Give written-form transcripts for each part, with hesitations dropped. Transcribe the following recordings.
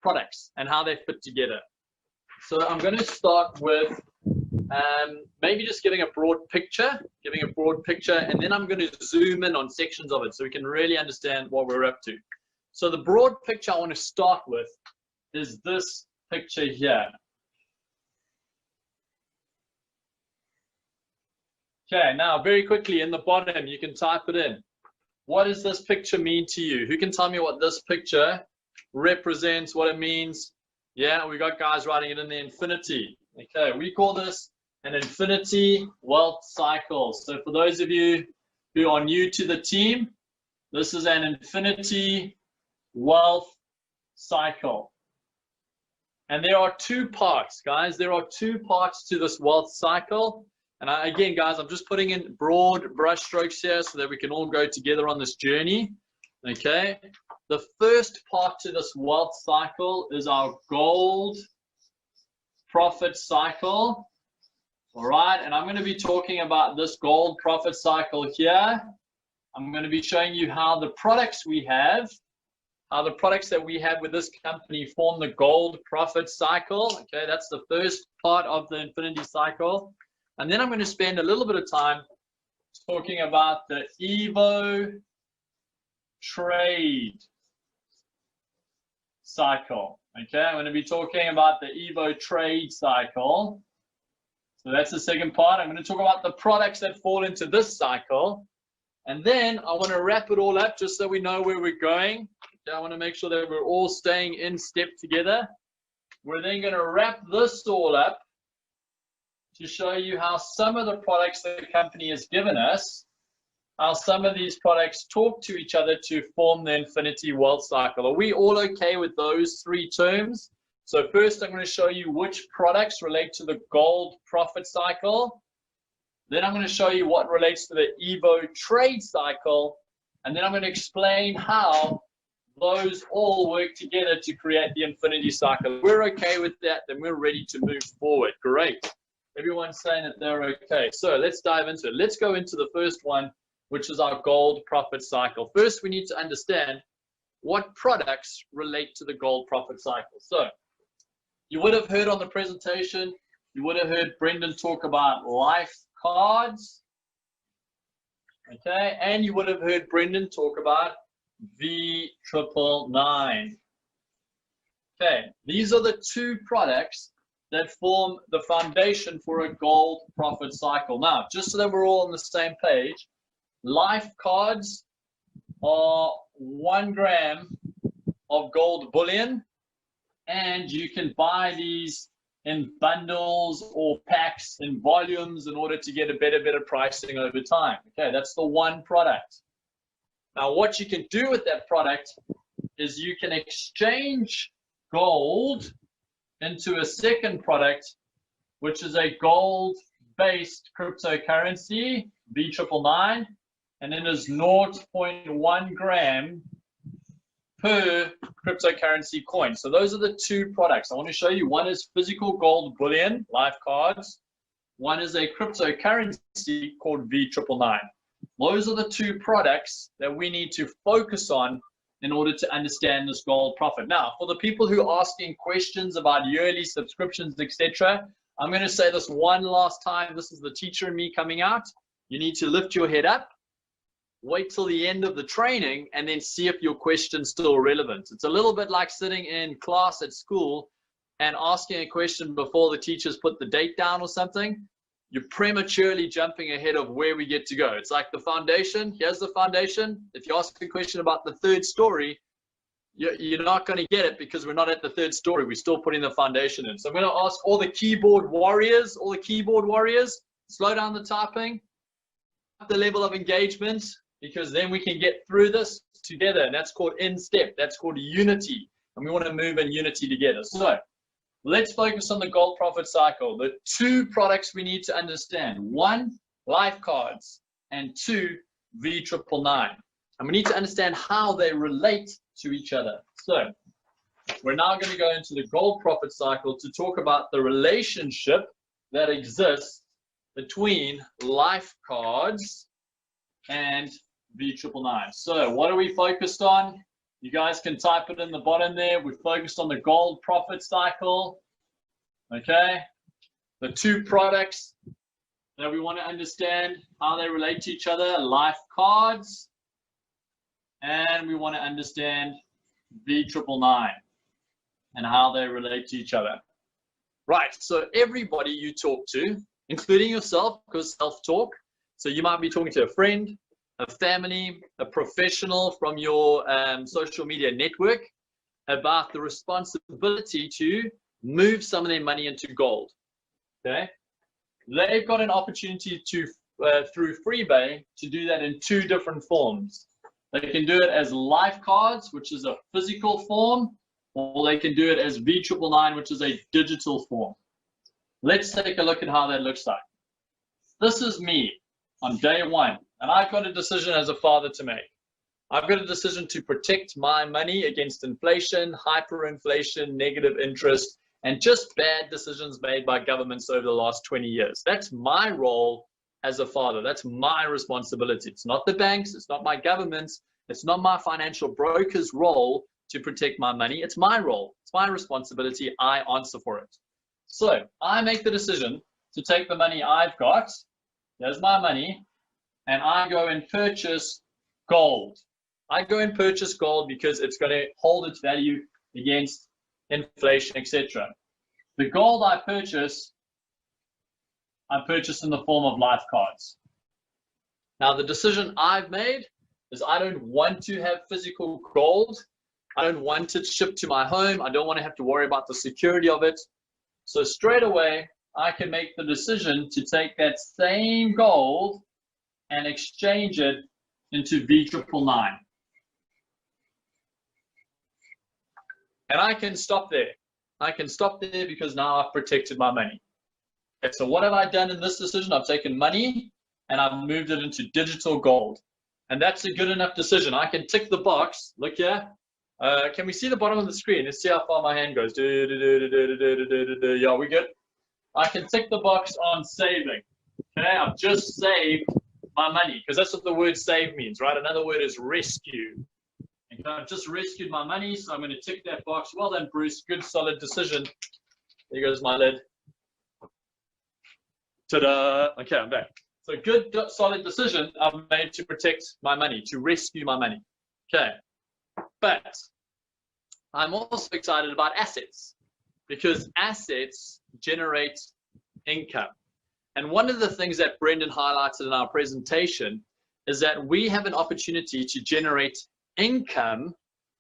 products and how they fit together. So I'm going to start with maybe just giving a broad picture, and then I'm going to zoom in on sections of it so we can really understand what we're up to. So the broad picture I want to start with is this picture here. Okay, now very quickly in the bottom, you can type it in. What does this picture mean to you? Who can tell me what this picture represents, what it means? Yeah, we got guys writing it in the infinity. Okay, we call this an infinity wealth cycle. So for those of you who are new to the team, this is an infinity wealth cycle. And there are two parts, guys. There are two parts to this wealth cycle. And again, guys, I'm just putting in broad brush strokes here so that we can all go together on this journey. Okay. The first part to this wealth cycle is our gold profit cycle. All right. And I'm going to be talking about this gold profit cycle here. I'm going to be showing you how the products we have, how the products that we have with this company form the gold profit cycle. Okay. That's the first part of the infinity cycle. And then I'm going to spend a little bit of time talking about the Evo trade cycle. Okay, I'm going to be talking about the Evo trade cycle. So that's the second part. I'm going to talk about the products that fall into this cycle. And then I want to wrap it all up just so we know where we're going. Okay, I want to make sure that we're all staying in step together. We're then going to wrap this all up to show you how some of the products that the company has given us, how some of these products talk to each other to form the infinity wealth cycle. Are we all okay with those three terms? So first I'm going to show you which products relate to the gold profit cycle. Then I'm going to show you what relates to the Evo trade cycle. And then I'm going to explain how those all work together to create the infinity cycle. If we're okay with that, then we're ready to move forward. Great. Everyone's saying that they're okay. So let's dive into it. Let's go into the first one, which is our gold profit cycle. First, we need to understand what products relate to the gold profit cycle. So you would have heard on the presentation, you would have heard Brendan talk about life cards. Okay, and you would have heard Brendan talk about V999. Okay, these are the two products that form the foundation for a gold profit cycle. Now, just so that we're all on the same page, life cards are 1 gram of gold bullion, and you can buy these in bundles or packs in volumes in order to get a better pricing over time. Okay, that's the one product. Now, what you can do with that product is you can exchange gold into a second product, which is a gold-based cryptocurrency, V999, and it is 0.1 gram per cryptocurrency coin. So those are the two products. I want to show you. One is physical gold bullion, life cards. One is a cryptocurrency called V999. Those are the two products that we need to focus on in order to understand this gold profit. Now, for the people who are asking questions about yearly subscriptions, etc., I'm going to say this one last time. This is the teacher in me coming out. You need to lift your head up, wait till the end of the training, and then see if your question's still relevant. It's a little bit like sitting in class at school and asking a question before the teachers put the date down or something. You're prematurely jumping ahead of where we get to go. It's like the foundation. Here's the foundation. If you ask a question about the third story, you're not going to get it because we're not at the third story. We're still putting the foundation in. So I'm going to ask all the keyboard warriors, slow down the typing, up the level of engagement, because then we can get through this together. And that's called in step. That's called unity. And we want to move in unity together. So let's focus on the gold profit cycle. The two products we need to understand: 1, life cards, and 2, V999. And we need to understand how they relate to each other. So we're now going to go into the gold profit cycle to talk about the relationship that exists between life cards and V999. So what are we focused on? You guys can type it in the bottom there. We're focused on the gold profit cycle. Okay. The two products that we want to understand how they relate to each other, life cards, and we want to understand V999 and how they relate to each other. Right, so everybody you talk to, including yourself, because self-talk, so you might be talking to a friend, a family, a professional from your social media network about the responsibility to move some of their money into gold. Okay, they've got an opportunity to through Freebay to do that in two different forms. They can do it as life cards, which is a physical form, or they can do it as V999, which is a digital form. Let's take a look at how that looks like. This is me on day one, and I've got a decision as a father to make. I've got a decision to protect my money against inflation, hyperinflation, negative interest, and just bad decisions made by governments over the last 20 years. That's my role as a father. That's my responsibility. It's not the banks, it's not my governments, it's not my financial broker's role to protect my money. It's my role, it's my responsibility. I answer for it. So I make the decision to take the money I've got, there's my money, and I go and purchase gold. I go and purchase gold because it's going to hold its value against inflation, etc. The gold I purchase in the form of life cards. Now, the decision I've made is I don't want to have physical gold. I don't want it shipped to my home. I don't want to have to worry about the security of it. So straight away, I can make the decision to take that same gold and exchange it into V999. And I can stop there. I can stop there because now I've protected my money. Okay, so what have I done in this decision? I've taken money and I've moved it into digital gold. And that's a good enough decision. I can tick the box. Look here. Can we see the bottom of the screen? Let's see how far my hand goes. Yeah, we good? I can tick the box on saving. Okay, I've just saved my money because that's what the word save means, right? Another word is rescue. And I've just rescued my money, so I'm going to tick that box. Well done, Bruce. Good, solid decision. There goes my lid. Ta-da! Okay, I'm back. So good, solid decision I've made to protect my money, to rescue my money. Okay, but I'm also excited about assets because assets generate income. And one of the things that Brendan highlighted in our presentation is that we have an opportunity to generate income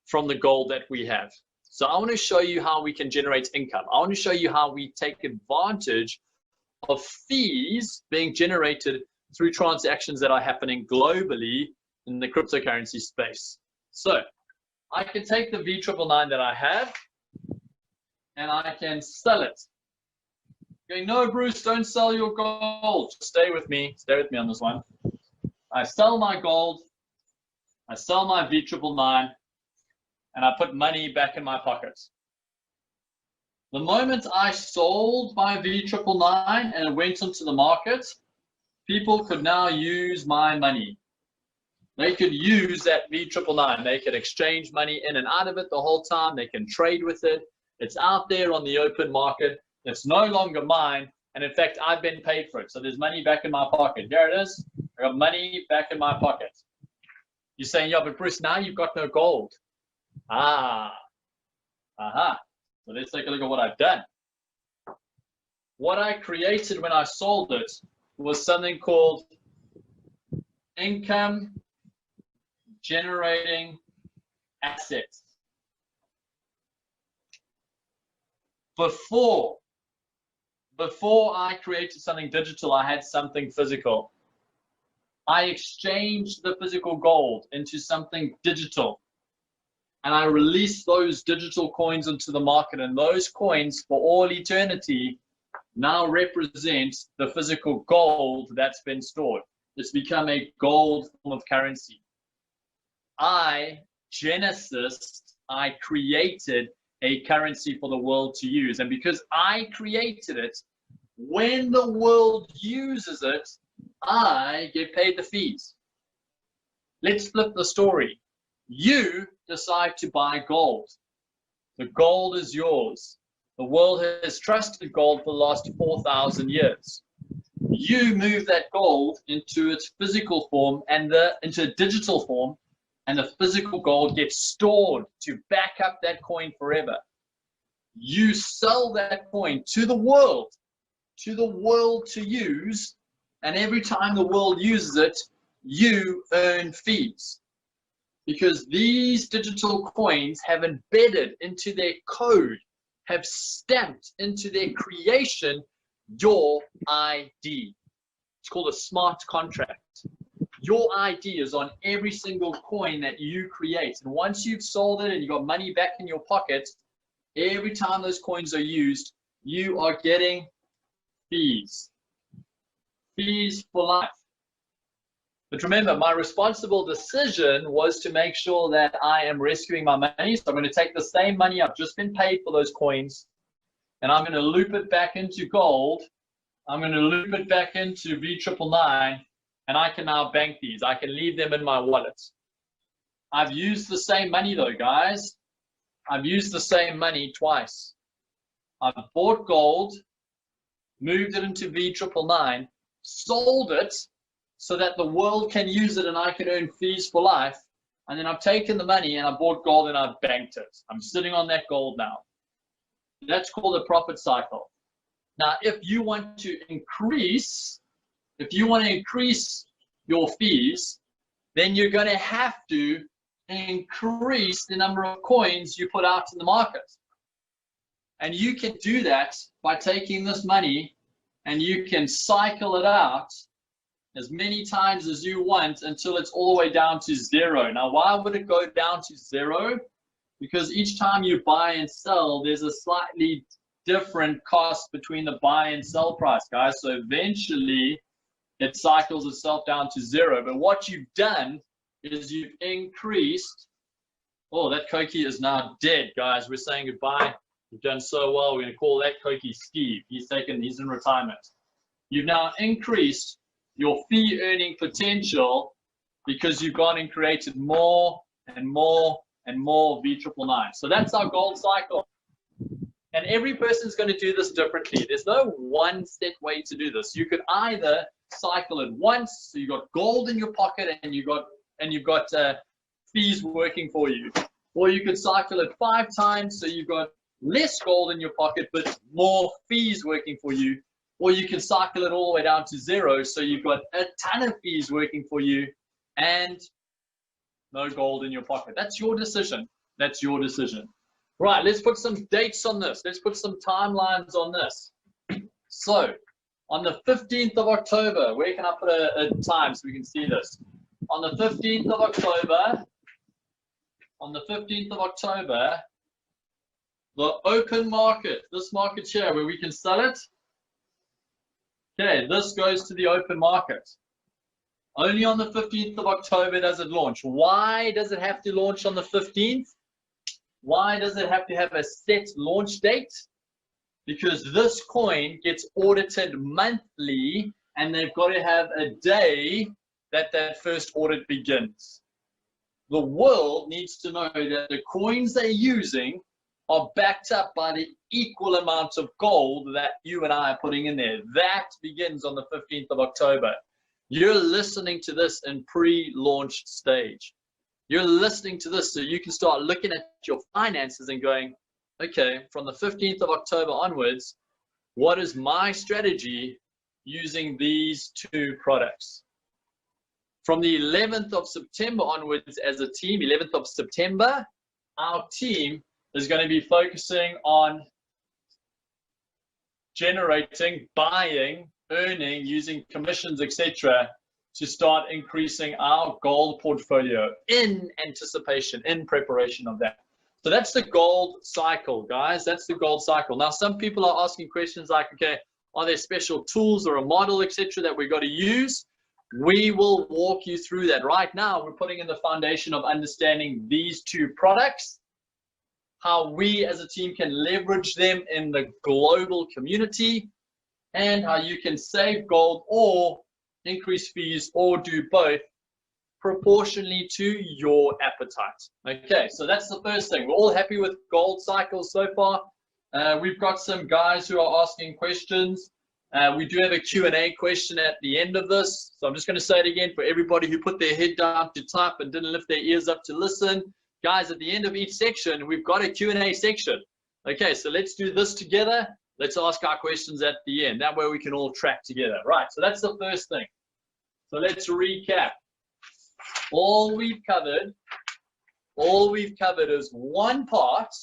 from the gold that we have. So I want to show you how we can generate income. I want to show you how we take advantage of fees being generated through transactions that are happening globally in the cryptocurrency space. So I can take the V999 that I have and I can sell it. Okay, no, Bruce, don't sell your gold. Stay with me on this one. I sell my gold, I sell my V999, and I put money back in my pockets. The moment I sold my V999 and it went into the market, people could now use my money. They could use that V999. They could exchange money in and out of it the whole time. They can trade with it. It's out there on the open market. It's no longer mine. And in fact, I've been paid for it. So there's money back in my pocket. There it is. I got money back in my pocket. You're saying, yeah, but Bruce, now you've got no gold. So let's take a look at what I've done. What I created when I sold it was something called income generating assets. Before I created something digital, I had something physical. I exchanged the physical gold into something digital. And I released those digital coins into the market, and those coins for all eternity now represent the physical gold that's been stored. It's become a gold form of currency. Genesis, I created a currency for the world to use. And because I created it, when the world uses it, I get paid the fees. Let's flip the story. You decide to buy gold. The gold is yours. The world has trusted gold for the last 4,000 years. You move that gold into its physical form and into a digital form, and the physical gold gets stored to back up that coin forever. You sell that coin to the world to use, and every time the world uses it, you earn fees. Because these digital coins have embedded into their code, have stamped into their creation your ID. It's called a smart contract. Your ID is on every single coin that you create. And once you've sold it and you got money back in your pocket, every time those coins are used, you are getting fees. Fees for life. But remember, my responsible decision was to make sure that I am rescuing my money. So I'm going to take the same money I've just been paid for those coins, and I'm going to loop it back into gold. I'm going to loop it back into V999, and I can now bank these. I can leave them in my wallet. I've used the same money though, guys. I've used the same money twice. I've bought gold, moved it into V999, sold it so that the world can use it and I can earn fees for life. And then I've taken the money and I bought gold and I've banked it. I'm sitting on that gold now. That's called a profit cycle. Now, if you want to increase your fees, then you're going to have to increase the number of coins you put out in the market. And you can do that by taking this money and you can cycle it out as many times as you want until it's all the way down to zero. Now, why would it go down to zero? Because each time you buy and sell, there's a slightly different cost between the buy and sell price, guys. So eventually it cycles itself down to zero. But what you've done is you've increased. Oh, that Koki is now dead, guys. We're saying goodbye. You've done so well. We're going to call that Koki Steve. He's in retirement. You've now increased your fee earning potential because you've gone and created more and more and more V999. So that's our gold cycle. And every person's going to do this differently. There's no one set way to do this. You could either cycle it once, so you got gold in your pocket and you've got fees working for you, or you could cycle it 5 times, so you've got less gold in your pocket but more fees working for you, or you can cycle it all the way down to zero, so you've got a ton of fees working for you and no gold in your pocket. That's your decision. That's your decision. Right, let's put some dates on this. Let's put some timelines on this. So, on the 15th of October, where can I put a time so we can see this? On the 15th of October, the open market, this market share where we can sell it, okay, this goes to the open market. Only on the 15th of October does it launch. Why does it have to launch on the 15th? Why does it have to have a set launch date? Because this coin gets audited monthly and they've got to have a day that that first audit begins. The world needs to know that the coins they're using are backed up by the equal amount of gold that you and I are putting in there. That begins on the 15th of October. You're listening to this in pre-launch stage. You're listening to this so you can start looking at your finances and going, okay, from the 15th of October onwards, what is my strategy using these 2 products? From the 11th of September onwards as a team, 11th of September, our team is going to be focusing on generating, buying, earning, using commissions, etc., to start increasing our gold portfolio in anticipation, in preparation of that. So that's the gold cycle, guys. That's the gold cycle. Now, some people are asking questions like, okay, are there special tools or a model, etc., that we've got to use? We will walk you through that. Right now, we're putting in the foundation of understanding these 2 products, how we as a team can leverage them in the global community, and how you can save gold or increase fees or do both proportionally to your appetite. Okay, so that's the first thing. We're all happy with gold cycles so far. We've got some guys who are asking questions. We do have a Q&A question at the end of this. So I'm just going to say it again for everybody who put their head down to type and didn't lift their ears up to listen. Guys, at the end of each section, we've got a Q&A section. Okay, so let's do this together. Let's ask our questions at the end. That way we can all track together. Right, so that's the first thing. So let's recap. All we've covered is one part.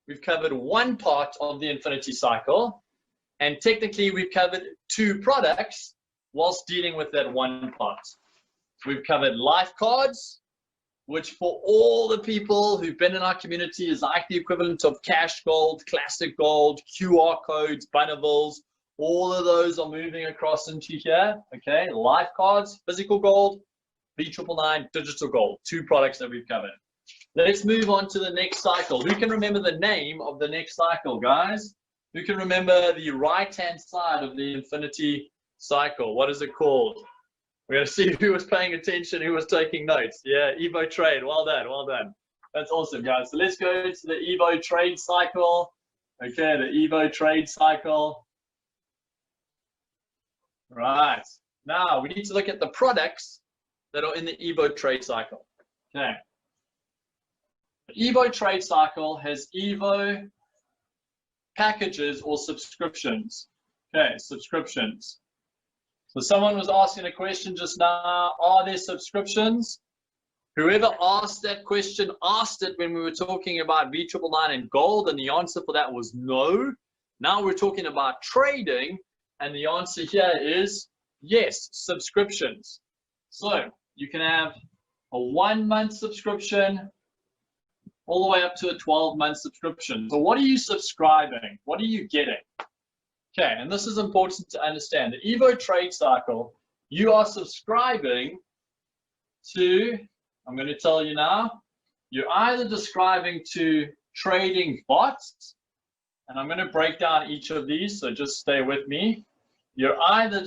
We've covered one part of the infinity cycle. And technically, we've covered two products whilst dealing with that one part. We've covered life cards, which for all the people who've been in our community is like the equivalent of cash gold, classic gold, QR codes, Bunnables. All of those are moving across into here. Okay, life cards, physical gold, B999, digital gold, two products that we've covered. Let's move on to the next cycle. Who can remember the name of the next cycle, guys? Who can remember the right-hand side of the infinity cycle? What is it called? We're going to see who was paying attention, who was taking notes. Yeah, Evo Trade. Well done, well done. That's awesome, guys. So let's go to the Evo Trade cycle. Okay, the Evo Trade cycle. Right. Now, we need to look at the products that are in the Evo Trade cycle. Okay. The Evo Trade cycle has Evo packages or subscriptions. Okay, subscriptions. So someone was asking a question just now, are there subscriptions? Whoever asked that question asked it when we were talking about B999 and gold, and the answer for that was no. Now we're talking about trading, and the answer here is yes, subscriptions. So you can have a 1-month subscription all the way up to a 12-month subscription. So what are you subscribing? What are you getting? Okay, and this is important to understand. The Evo Trade cycle, you are subscribing to, I'm going to tell you now, you're either subscribing to trading bots, and I'm going to break down each of these, so just stay with me. You're either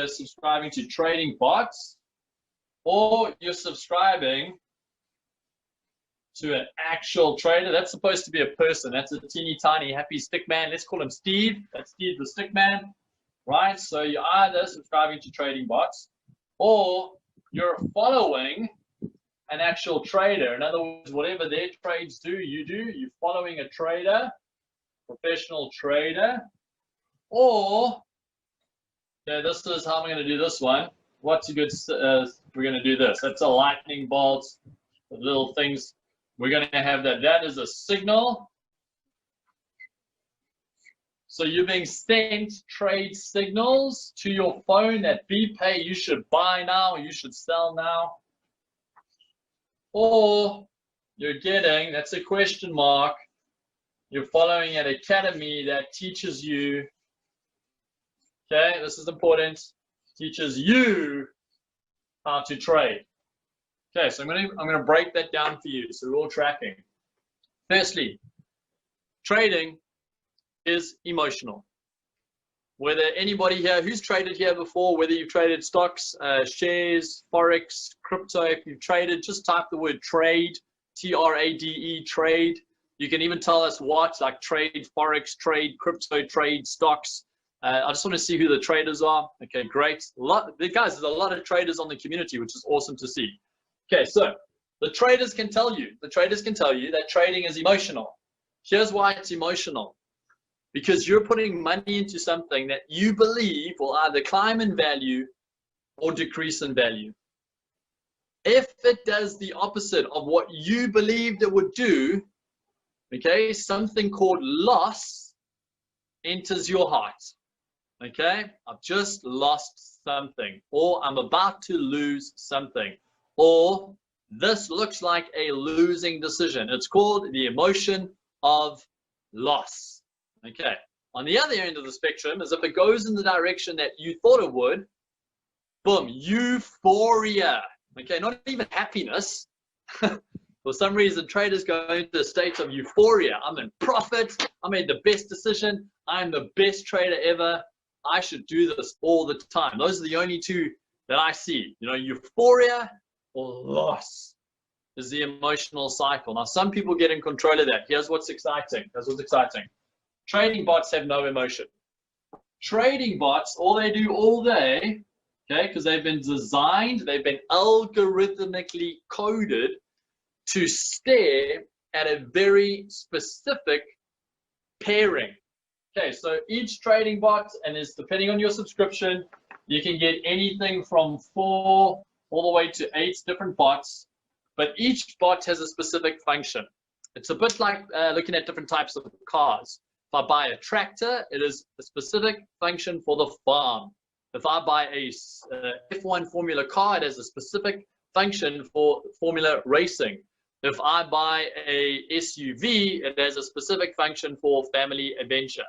subscribing to trading bots, or you're subscribing to an actual trader. That's supposed to be a person. That's a teeny tiny happy stick man. Let's call him Steve. That's Steve the stick man, right? So you're either subscribing to trading bots, or you're following an actual trader. In other words, whatever their trades do, you do. You're following a trader, professional trader, or yeah, this is how I'm going to do this one. What's a good? We're going to do this. That's a lightning bolt. The little things. We're going to have that. That is a signal. So you're being sent trade signals to your phone that BPay, you should buy now, you should sell now. Or you're getting, that's a question mark, you're following an academy that teaches you, okay, this is important, teaches you how to trade. Okay, so I'm going to break that down for you so we're all tracking. Firstly, trading is emotional. Whether anybody here who's traded here before, whether you've traded stocks, shares, forex, crypto, if you've traded, just type the word trade, T-R-A-D-E, trade. You can even tell us what, like trade, forex, trade, crypto, trade, stocks. I just want to see who the traders are. Okay, great. Guys, there's a lot of traders on the community, which is awesome to see. Okay, so the traders can tell you that trading is emotional. Here's why it's emotional. Because you're putting money into something that you believe will either climb in value or decrease in value. If it does the opposite of what you believed it would do, okay, something called loss enters your heart. Okay, I've just lost something, or I'm about to lose something, or this looks like a losing decision. It's called the emotion of loss. Okay, on the other end of the spectrum is if it goes in the direction that you thought it would, boom, euphoria. Okay, not even happiness. For some reason, traders go into states of euphoria. I'm in profit. I made the best decision. I'm the best trader ever. I should do this all the time. Those are the only two that I see. You know, euphoria or loss is the emotional cycle. Now, some people get in control of that. Here's what's exciting. Trading bots have no emotion. Trading bots, all they do all day, okay, because they've been designed, they've been algorithmically coded to stare at a very specific pairing. Okay, so each trading bot, and is depending on your subscription, you can get anything from 4 all the way to 8 different bots, but each bot has a specific function. It's a bit like looking at different types of cars. If I buy a tractor, it is a specific function for the farm. If I buy a F1 Formula car, it has a specific function for Formula racing. If I buy a SUV, it has a specific function for family adventure.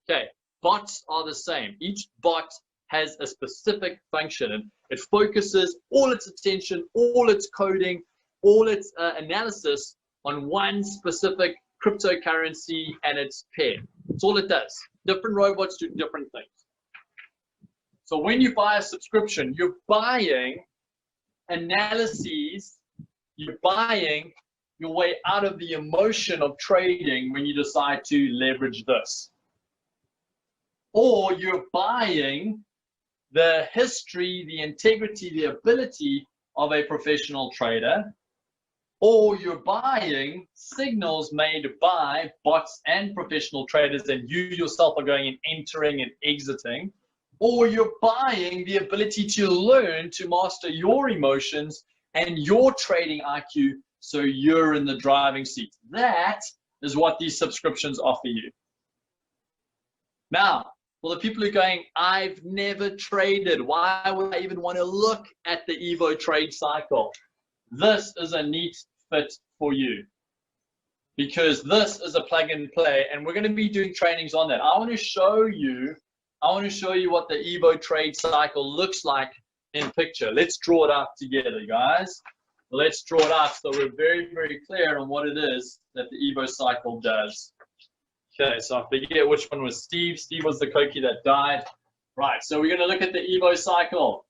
Okay, bots are the same. Each bot has a specific function, and it focuses all its attention, all its coding, all its analysis on one specific cryptocurrency and its pair. That's all it does. Different robots do different things. So when you buy a subscription, you're buying analyses, you're buying your way out of the emotion of trading when you decide to leverage this. Or you're buying the history, the integrity, the ability of a professional trader, or you're buying signals made by bots and professional traders, and you yourself are going and entering and exiting, or you're buying the ability to learn to master your emotions and your trading IQ so you're in the driving seat. That is what these subscriptions offer you. Now, for the people who are going, I've never traded, why would I even want to look at the Evo trade cycle? This is a neat fit for you, because this is a plug and play, and we're going to be doing trainings on that. I want to show you what the Evo trade cycle looks like in picture. Let's draw it up together, guys. Let's draw it up so we're very, very clear on what it is that the Evo cycle does. Okay, so I forget which one was Steve. Steve was the Koki that died. Right, so we're going to look at the Evo cycle.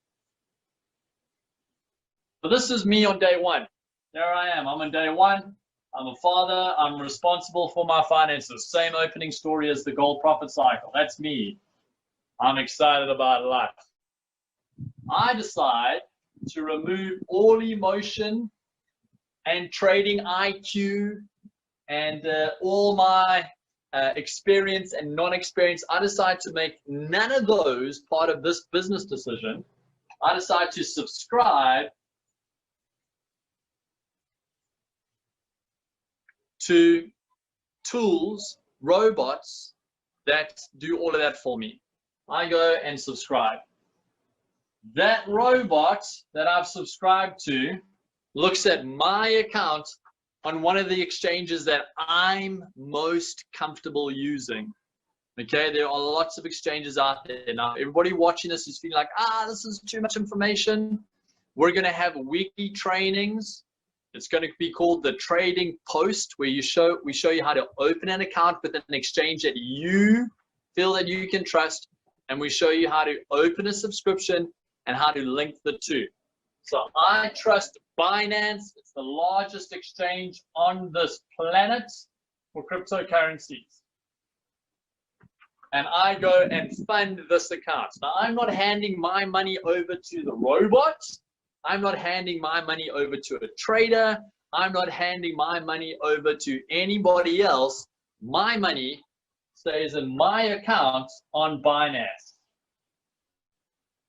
So this is me on day one. There I am. I'm on day one. I'm a father. I'm responsible for my finances. Same opening story as the gold profit cycle. That's me. I'm excited about life. I decide to remove all emotion and trading IQ and all my experience and non-experience. I decide to make none of those part of this business decision. I decide to subscribe to tools, robots that do all of that for me. I go and subscribe. That robot that I've subscribed to looks at my account on one of the exchanges that I'm most comfortable using. Okay, there are lots of exchanges out there. Now, everybody watching this is feeling like, this is too much information. We're going to have weekly trainings. It's going to be called the Trading Post, where we show you how to open an account with an exchange that you feel that you can trust, and we show you how to open a subscription and how to link the two. So I trust Binance. It's the largest exchange on this planet for cryptocurrencies. And I go and fund this account. Now, I'm not handing my money over to the robot. I'm not handing my money over to a trader. I'm not handing my money over to anybody else. My money stays in my account on Binance.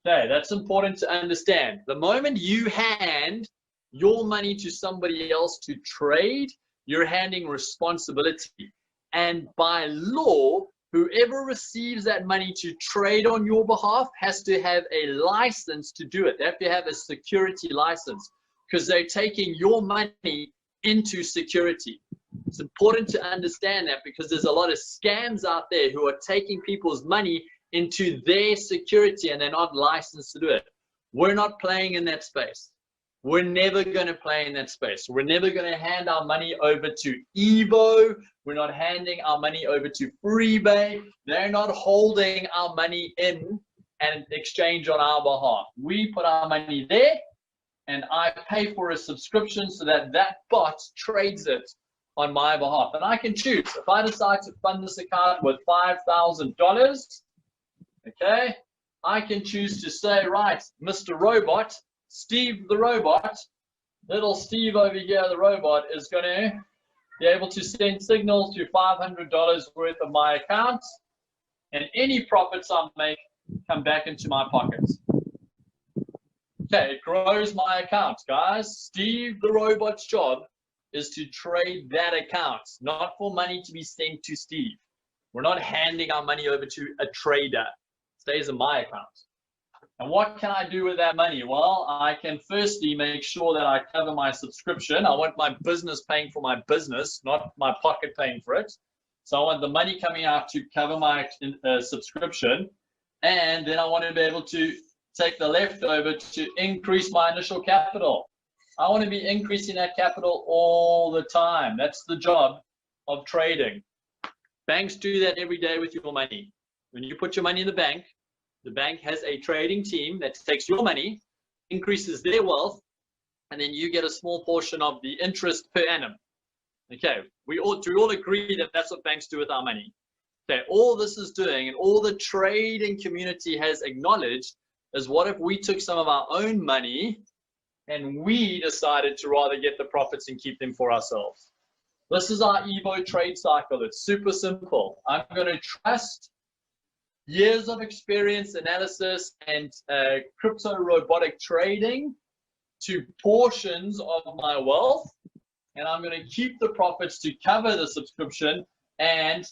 Okay, that's important to understand. The moment you hand your money to somebody else to trade, you're handing responsibility. And by law, whoever receives that money to trade on your behalf has to have a license to do it. They have to have a security license, because they're taking your money into security. It's important to understand that, because there's a lot of scams out there who are taking people's money into their security and they're not licensed to do it. We're not playing in that space. We're never going to play in that space. We're never going to hand our money over to Evo. We're not handing our money over to Freebay. They're not holding our money in and exchange on our behalf. We put our money there, and I pay for a subscription so that that bot trades it on my behalf. And I can choose. If I decide to fund this account with $5,000, okay, I can choose to say, right, Mr. Robot, Steve the robot, little Steve over here, the robot, is going to be able to send signals to $500 worth of my account, and any profits I make come back into my pockets. Okay, it grows my account, guys. Steve the robot's job is to trade that account, not for money to be sent to Steve. We're not handing our money over to a trader. It stays in my account. And what can I do with that money? Well, I can firstly make sure that I cover my subscription. I want my business paying for my business, not my pocket paying for it. So I want the money coming out to cover my subscription. And then I want to be able to take the leftover to increase my initial capital. I want to be increasing that capital all the time. That's the job of trading. Banks do that every day with your money. When you put your money in the bank has a trading team that takes your money, increases their wealth, and then you get a small portion of the interest per annum. Okay, do we all agree that that's what banks do with our money? Okay, all this is doing, and all the trading community has acknowledged, is what if we took some of our own money and we decided to rather get the profits and keep them for ourselves? This is our Evo trade cycle. It's super simple. I'm going to trust years of experience, analysis, and crypto robotic trading to portions of my wealth, and I'm going to keep the profits to cover the subscription and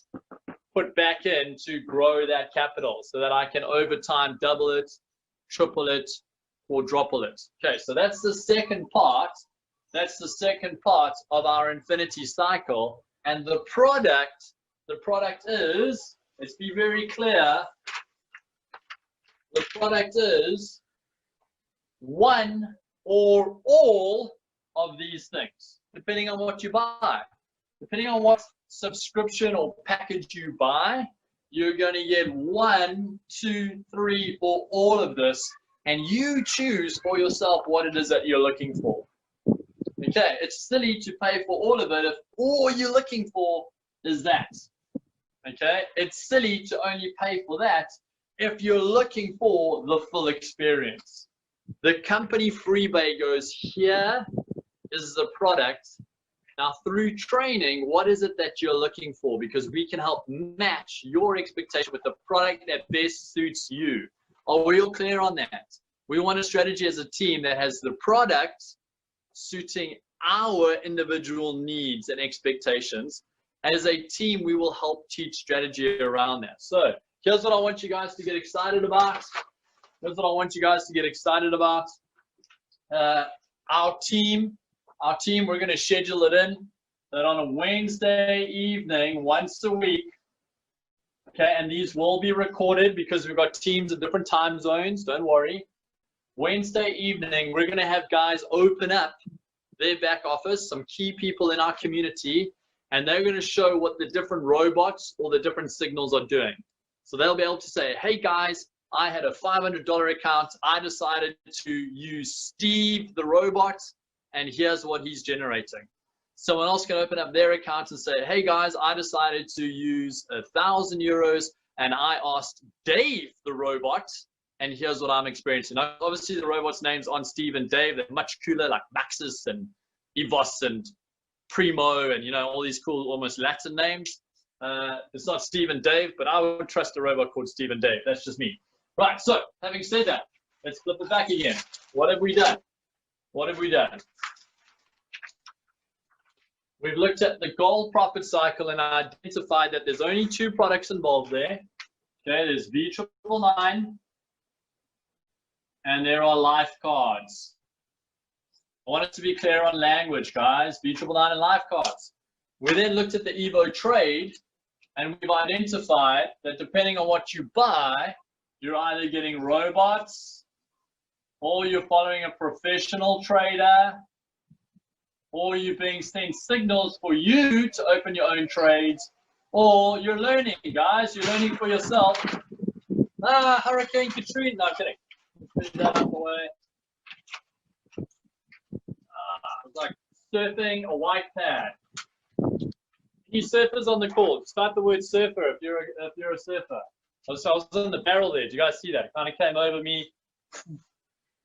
put back in to grow that capital so that I can over time double it, triple it, quadruple it. Okay, so that's the second part. That's the second part of our infinity cycle. And the product is, let's be very clear, the product is one or all of these things, depending on what you buy. Depending on what subscription or package you buy, you're going to get 1, 2, 3, or all of this, and you choose for yourself what it is that you're looking for. Okay, it's silly to pay for all of it if all you're looking for is that. Okay, it's silly to only pay for that if you're looking for the full experience. The company Freebay goes, here is the product. Now, through training, what is it that you're looking for? Because we can help match your expectation with the product that best suits you. Are we all clear on that? We want a strategy as a team that has the product suiting our individual needs and expectations. As a team, we will help teach strategy around that. So here's what I want you guys to get excited about. Here's what I want you guys to get excited about. Our team, we're going to schedule it in that on a Wednesday evening, once a week. Okay, and these will be recorded because we've got teams in different time zones. Don't worry. Wednesday evening, we're going to have guys open up their back office, some key people in our community, and they're going to show what the different robots or the different signals are doing. So they'll be able to say, hey guys, I had a $500 account. I decided to use Steve the robot, and here's what he's generating. Someone else can open up their account and say, hey guys, I decided to use 1,000 euros, and I asked Dave the robot, and here's what I'm experiencing. Now, obviously, the robot's names aren't Steve and Dave. They're much cooler, like Maxis and Evos and Primo, and all these cool, almost Latin names. It's not Steve and Dave, but I would trust a robot called Steve and Dave. That's just me. Right, so having said that, let's flip it back again. What have we done? What have we done? We've looked at the gold profit cycle and identified that there's only 2 products involved there. Okay, there's V999 and there are life cards. I want it to be clear on language, guys. V999 and life cards. We then looked at the Evo trade, and we've identified that depending on what you buy, you're either getting robots, or you're following a professional trader, or you're being sent signals for you to open your own trades, or you're learning, guys. You're learning for yourself. Hurricane Katrina. No, I'm kidding. Put that out the way. surfing a white pad? Any surfers on the call? Just type the word surfer if you're a surfer. So I was in the barrel there. Did you guys see that? It kind of came over me.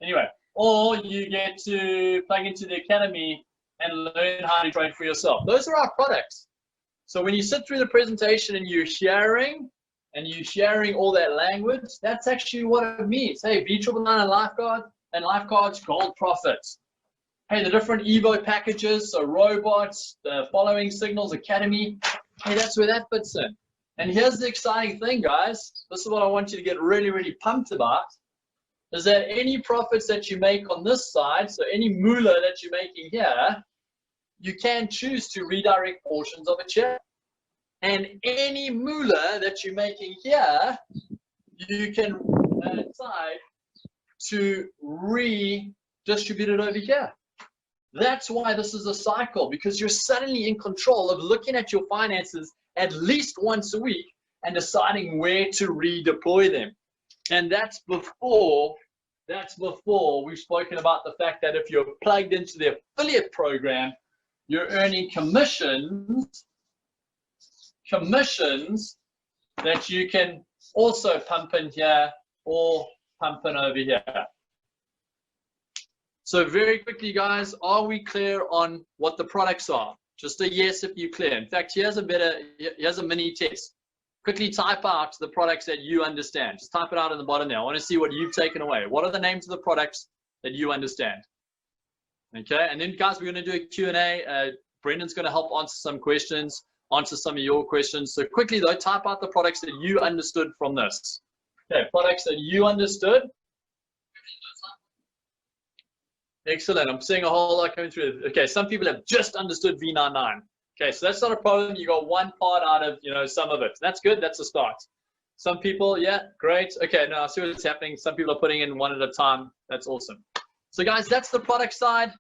Anyway, or you get to plug into the academy and learn how to trade for yourself. Those are our products. So when you sit through the presentation and you're sharing all that language, that's actually what it means. Hey, V999 and Lifeguards Gold Profits. Hey, the different Evo packages, so robots, the Following Signals Academy. Hey, that's where that fits in. And here's the exciting thing, guys. This is what I want you to get really, really pumped about, is that any profits that you make on this side, so any moolah that you're making here, you can choose to redirect portions of it here. And any moolah that you're making here, you can decide to redistribute it over here. That's why this is a cycle, because you're suddenly in control of looking at your finances at least once a week and deciding where to redeploy them. And that's before we've spoken about the fact that if you're plugged into the affiliate program, you're earning commissions that you can also pump in here or pump in over here. So very quickly, guys, are we clear on what the products are? Just a yes if you're clear. In fact, here's a mini test. Quickly type out the products that you understand. Just type it out in the bottom there. I want to see what you've taken away. What are the names of the products that you understand? Okay, and then guys, we're going to do a Q&A. Brendan's going to help answer some questions, answer some of your questions. So quickly though, type out the products that you understood from this. Okay, products that you understood. Excellent. I'm seeing a whole lot coming through. Okay, some people have just understood V99. Okay, so that's not a problem. You got one part out of, some of it. That's good. That's a start. Some people, yeah, great. Okay, now I see what's happening. Some people are putting in one at a time. That's awesome. So guys, that's the product side.